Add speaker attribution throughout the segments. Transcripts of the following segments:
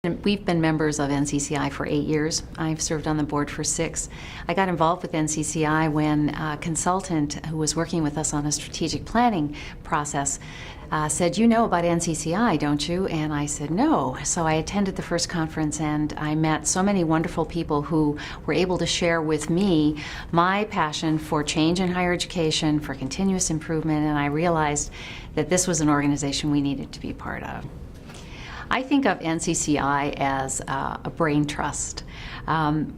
Speaker 1: We've been members of NCCI for 8 years. I've served on the board for 6. I got involved with NCCI when a consultant who was working with us on a strategic planning process said, "You know about NCCI, don't you?" And I said, "No." So I attended the first conference and I met so many wonderful people who were able to share with me my passion for change in higher education, for continuous improvement, and I realized that this was an organization we needed to be part of. I think of NCCI as a brain trust.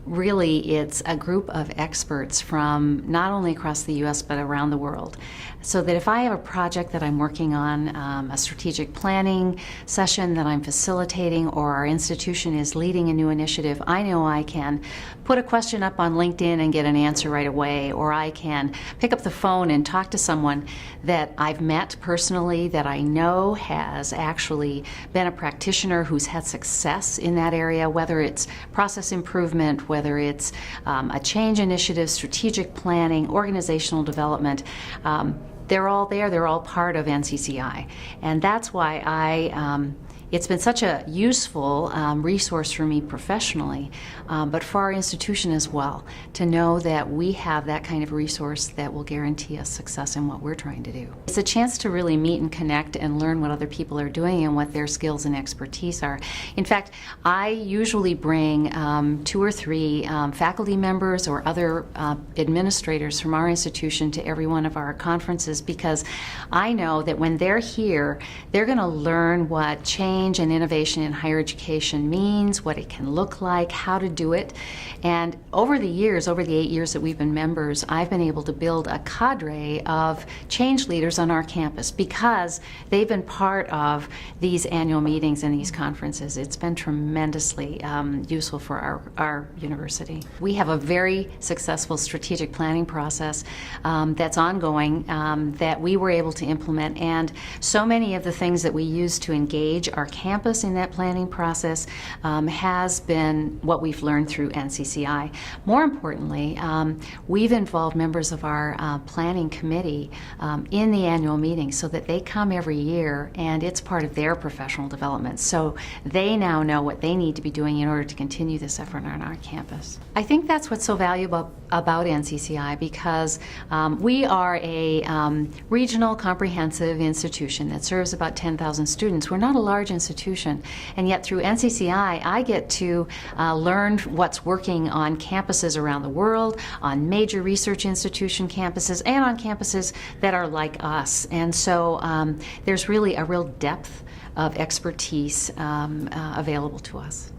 Speaker 1: Really, it's a group of experts from not only across the U.S. but around the world. So that if I have a project that I'm working on, a strategic planning session that I'm facilitating, or our institution is leading a new initiative, I know I can put a question up on LinkedIn and get an answer right away, or I can pick up the phone and talk to someone that I've met personally, that I know has actually been a practitioner who's had success in that area, whether it's process improvement, whether it's a change initiative, strategic planning, organizational development. They're all there, they're all part of NCCI. And that's why it's been such a useful resource for me professionally, but for our institution as well, to know that we have that kind of resource that will guarantee us success in what we're trying to do. It's a chance to really meet and connect and learn what other people are doing and what their skills and expertise are. In fact, I usually bring 2 or 3 faculty members or other administrators from our institution to every one of our conferences, because I know that when they're here, they're going to learn what change and innovation in higher education means, what it can look like, how to do it. And over the years, over the 8 years that we've been members, I've been able to build a cadre of change leaders on our campus because they've been part of these annual meetings and these conferences. It's been tremendously useful for our university. We have a very successful strategic planning process that's ongoing that we were able to implement, and so many of the things that we use to engage our campus in that planning process has been what we've learned through NCCI. More importantly, we've involved members of our planning committee in the annual meeting so that they come every year and it's part of their professional development. So they now know what they need to be doing in order to continue this effort on our campus. I think that's what's so valuable about NCCI, because we are a regional comprehensive institution that serves about 10,000 students. We're not a large institution, and yet through NCCI I get to learn what's working on campuses around the world, on major research institution campuses, and on campuses that are like us. And so there's really a real depth of expertise available to us.